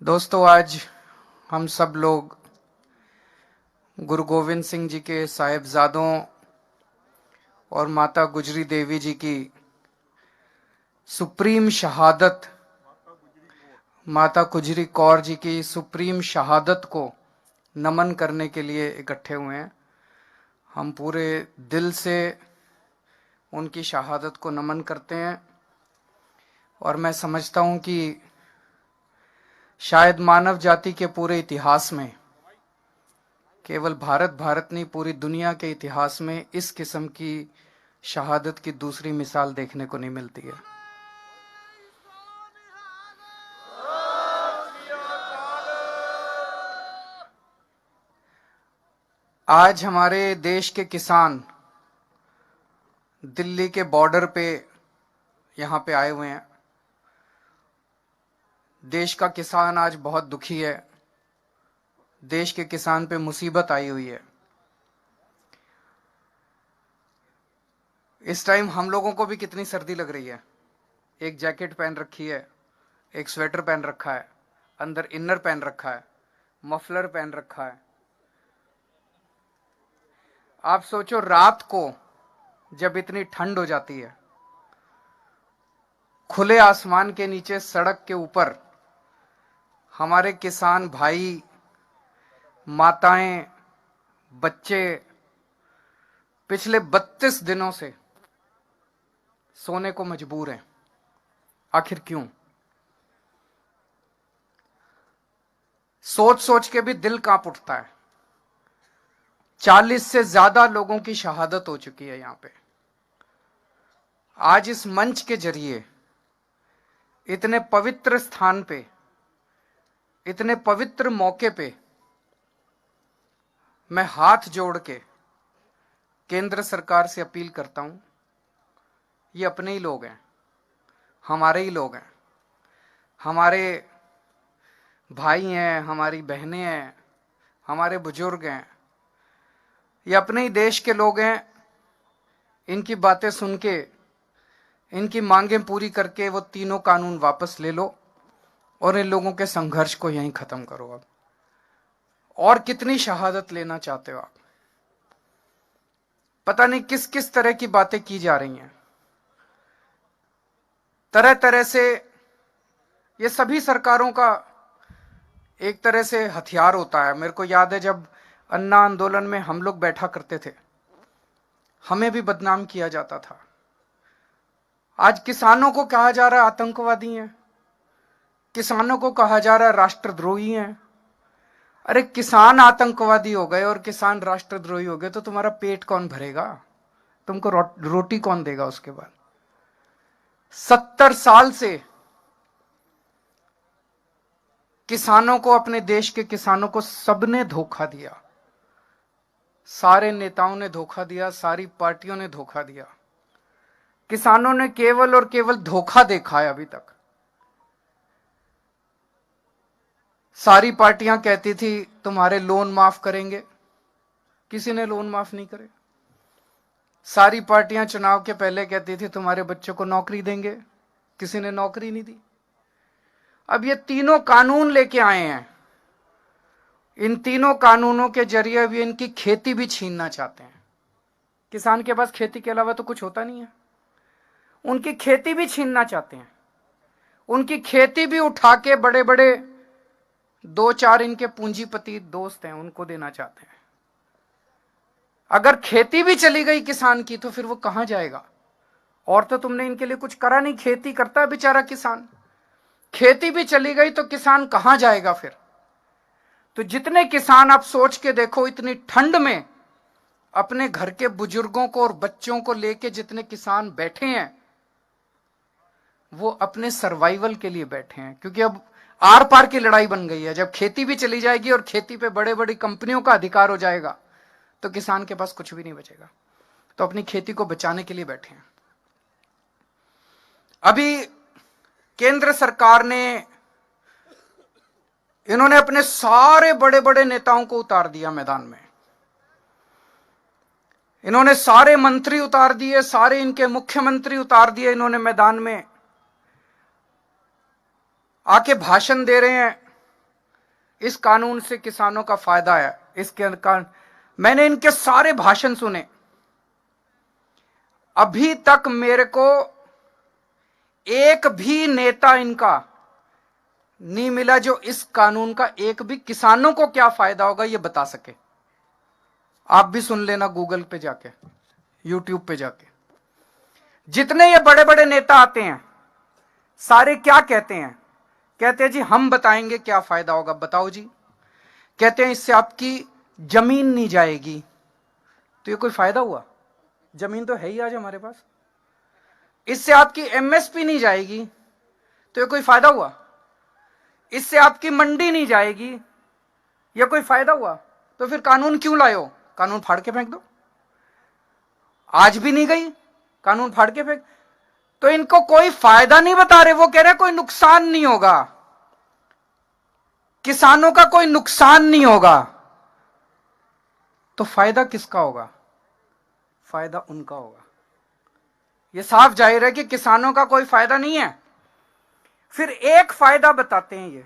दोस्तों, आज हम सब लोग गुरु गोविंद सिंह जी के साहिबजादों और माता गुजरी देवी जी की सुप्रीम शहादत, माता गुजरी कौर जी की सुप्रीम शहादत को नमन करने के लिए इकट्ठे हुए हैं। हम पूरे दिल से उनकी शहादत को नमन करते हैं और मैं समझता हूं कि शायद मानव जाति के पूरे इतिहास में, केवल भारत नहीं पूरी दुनिया के इतिहास में इस किस्म की शहादत की दूसरी मिसाल देखने को नहीं मिलती है। आज हमारे देश के किसान दिल्ली के बॉर्डर पे यहां पे आए हुए हैं। देश का किसान आज बहुत दुखी है। देश के किसान पे मुसीबत आई हुई है। इस टाइम हम लोगों को भी कितनी सर्दी लग रही है। एक जैकेट पहन रखी है, एक स्वेटर पहन रखा है, अंदर इनर पहन रखा है, मफलर पहन रखा है। आप सोचो, रात को जब इतनी ठंड हो जाती है, खुले आसमान के नीचे सड़क के ऊपर हमारे किसान भाई, माताएं, बच्चे पिछले 32 दिनों से सोने को मजबूर हैं। आखिर क्यों? सोच सोच के भी दिल कांप उठता है। 40 से ज्यादा लोगों की शहादत हो चुकी है यहां पे। आज इस मंच के जरिए, इतने पवित्र स्थान पे, इतने पवित्र मौके पे मैं हाथ जोड़ के केंद्र सरकार से अपील करता हूं। ये अपने ही लोग हैं, हमारे ही लोग हैं, हमारे भाई हैं, हमारी बहनें हैं, हमारे बुजुर्ग हैं। ये अपने ही देश के लोग हैं। इनकी बातें सुन के, इनकी मांगें पूरी करके वो तीनों कानून वापस ले लो और इन लोगों के संघर्ष को यहीं खत्म करो। अब और कितनी शहादत लेना चाहते हो आप? पता नहीं किस किस तरह की बातें की जा रही हैं। तरह तरह से ये सभी सरकारों का एक तरह से हथियार होता है। मेरे को याद है, जब अन्ना आंदोलन में हम लोग बैठा करते थे, हमें भी बदनाम किया जाता था। आज किसानों को कहा जा रहा है आतंकवादी हैं, किसानों को कहा जा रहा है राष्ट्रद्रोही हैं। अरे, किसान आतंकवादी हो गए और किसान राष्ट्रद्रोही हो गए तो तुम्हारा पेट कौन भरेगा? तुमको रोटी कौन देगा उसके बाद? 70 साल से किसानों को, अपने देश के किसानों को सबने धोखा दिया। सारे नेताओं ने धोखा दिया, सारी पार्टियों ने धोखा दिया। किसानों ने केवल और केवल धोखा देखा है अभी तक। सारी पार्टियां कहती थी तुम्हारे लोन माफ करेंगे, किसी ने लोन माफ नहीं करे। सारी पार्टियां चुनाव के पहले कहती थी तुम्हारे बच्चों को नौकरी देंगे, किसी ने नौकरी नहीं दी। अब ये तीनों कानून लेके आए हैं। इन तीनों कानूनों के जरिए अब ये इनकी खेती भी छीनना चाहते हैं। किसान के पास खेती के अलावा तो कुछ होता नहीं है। उनकी खेती भी छीनना चाहते हैं। उनकी खेती भी उठा के बड़े बड़े 2-4 इनके पूंजीपति दोस्त हैं, उनको देना चाहते हैं। अगर खेती भी चली गई किसान की तो फिर वो कहां जाएगा? और तो तुमने इनके लिए कुछ करा नहीं। खेती करता है बेचारा किसान। खेती भी चली गई तो किसान कहां जाएगा फिर? तो जितने किसान, आप सोच के देखो, इतनी ठंड में अपने घर के बुजुर्गों को और बच्चों को लेके जितने किसान बैठे हैं, वो अपने सर्वाइवल के लिए बैठे हैं। क्योंकि अब आर पार की लड़ाई बन गई है। जब खेती भी चली जाएगी और खेती पे बड़े बड़ी कंपनियों का अधिकार हो जाएगा तो किसान के पास कुछ भी नहीं बचेगा। तो अपनी खेती को बचाने के लिए बैठे हैं। अभी केंद्र सरकार ने, इन्होंने अपने सारे बड़े बड़े नेताओं को उतार दिया मैदान में। इन्होंने सारे मंत्री उतार दिए, सारे इनके मुख्यमंत्री उतार दिए इन्होंने मैदान में। आके भाषण दे रहे हैं इस कानून से किसानों का फायदा है। इसके कारण मैंने इनके सारे भाषण सुने, अभी तक मेरे को एक भी नेता इनका नहीं मिला जो इस कानून का एक भी किसानों को क्या फायदा होगा ये बता सके। आप भी सुन लेना गूगल पे जाके, यूट्यूब पे जाके। जितने ये बड़े बड़े नेता आते हैं सारे क्या कहते हैं? कहते हैं जी हम बताएंगे क्या फायदा होगा। बताओ जी। कहते हैं इससे आपकी जमीन नहीं जाएगी। तो ये कोई फायदा हुआ? जमीन तो है ही आज हमारे पास। इससे आपकी एमएसपी नहीं जाएगी, तो ये कोई फायदा हुआ? इससे आपकी मंडी नहीं जाएगी, ये कोई फायदा हुआ? तो फिर कानून क्यों लाए हो? कानून फाड़ के फेंक दो। आज भी नहीं गई, कानून फाड़ के फेंक। तो इनको कोई फायदा नहीं बता रहे, वो कह रहे कोई नुकसान नहीं होगा, किसानों का कोई नुकसान नहीं होगा। तो फायदा किसका होगा? फायदा उनका होगा। ये साफ जाहिर है कि किसानों का कोई फायदा नहीं है। फिर एक फायदा बताते हैं। ये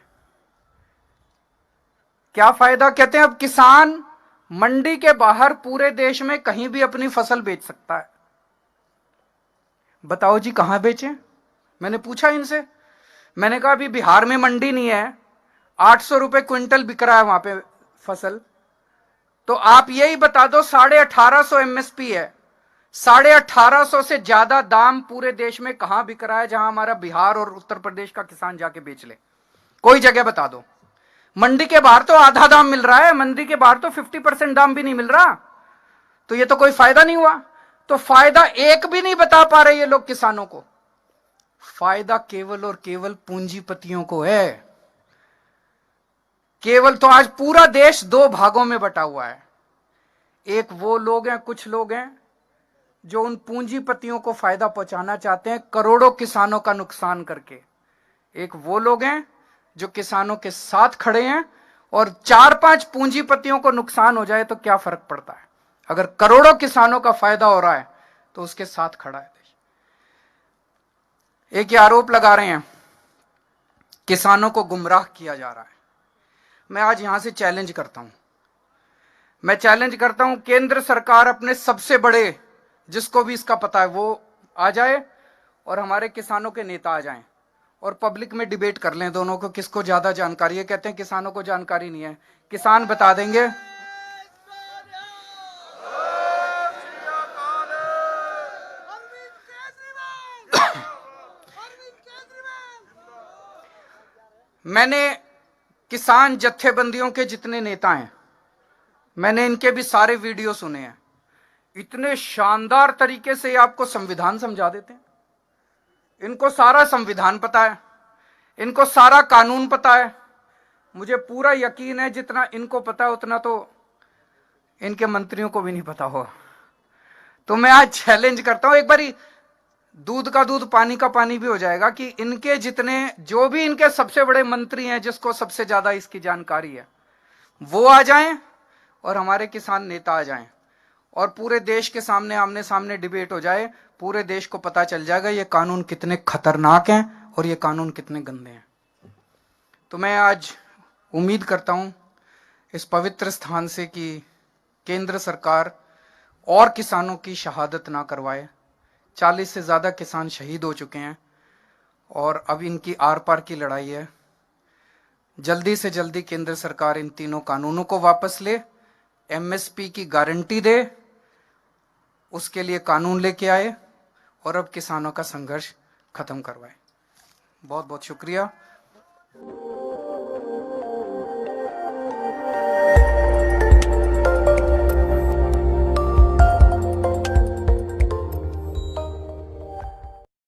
क्या फायदा? कहते हैं अब किसान मंडी के बाहर पूरे देश में कहीं भी अपनी फसल बेच सकता है। बताओ जी कहां बेचें? मैंने पूछा इनसे, मैंने कहा अभी बिहार में मंडी नहीं है, 800 रुपए क्विंटल बिक रहा है वहां पे फसल, तो आप यही बता दो 1850 एमएसपी है, 1850 से ज्यादा दाम पूरे देश में कहां बिक रहा है जहां हमारा बिहार और उत्तर प्रदेश का किसान जाके बेच ले? कोई जगह बता दो। मंडी के बाहर तो आधा दाम मिल रहा है, मंडी के बाहर तो 50% दाम भी नहीं मिल रहा। तो ये तो कोई फायदा नहीं हुआ। तो फायदा एक भी नहीं बता पा रहे ये लोग किसानों को। फायदा केवल और केवल पूंजीपतियों को है। केवल तो आज पूरा देश दो भागों में बटा हुआ है। एक वो लोग हैं, कुछ लोग हैं जो उन पूंजीपतियों को फायदा पहुंचाना चाहते हैं करोड़ों किसानों का नुकसान करके। एक वो लोग हैं जो किसानों के साथ खड़े हैं, और 4-5 पूंजीपतियों को नुकसान हो जाए तो क्या फर्क पड़ता है? अगर करोड़ों किसानों का फायदा हो रहा है तो उसके साथ खड़ा है देश। एक ये आरोप लगा रहे हैं किसानों को गुमराह किया जा रहा है। मैं आज यहां से चैलेंज करता हूं, मैं चैलेंज करता हूं केंद्र सरकार अपने सबसे बड़े, जिसको भी इसका पता है वो आ जाए और हमारे किसानों के नेता आ जाएं और पब्लिक में डिबेट कर लें दोनों को, किसको ज्यादा जानकारी है। कहते हैं किसानों को जानकारी नहीं है, किसान बता देंगे। मैंने किसान जत्थेबंदियों के जितने नेता हैं, मैंने इनके भी सारे वीडियो सुने हैं। इतने शानदार तरीके से आपको संविधान समझा देते हैं। इनको सारा संविधान पता है, इनको सारा कानून पता है। मुझे पूरा यकीन है जितना इनको पता है उतना तो इनके मंत्रियों को भी नहीं पता होगा। तो मैं आज चैलेंज करता हूं, एक बारी दूध का दूध पानी का पानी भी हो जाएगा कि इनके जितने, जो भी इनके सबसे बड़े मंत्री हैं जिसको सबसे ज्यादा इसकी जानकारी है, वो आ जाएं और हमारे किसान नेता आ जाएं और पूरे देश के सामने आमने सामने डिबेट हो जाए। पूरे देश को पता चल जाएगा ये कानून कितने खतरनाक हैं और ये कानून कितने गंदे हैं। तो मैं आज उम्मीद करता हूं इस पवित्र स्थान से कि केंद्र सरकार और किसानों की शहादत ना करवाए। 40 से ज्यादा किसान शहीद हो चुके हैं और अब इनकी आर पार की लड़ाई है। जल्दी से जल्दी केंद्र सरकार इन तीनों कानूनों को वापस ले, एमएसपी की गारंटी दे, उसके लिए कानून लेके आए और अब किसानों का संघर्ष खत्म करवाए। बहुत बहुत शुक्रिया।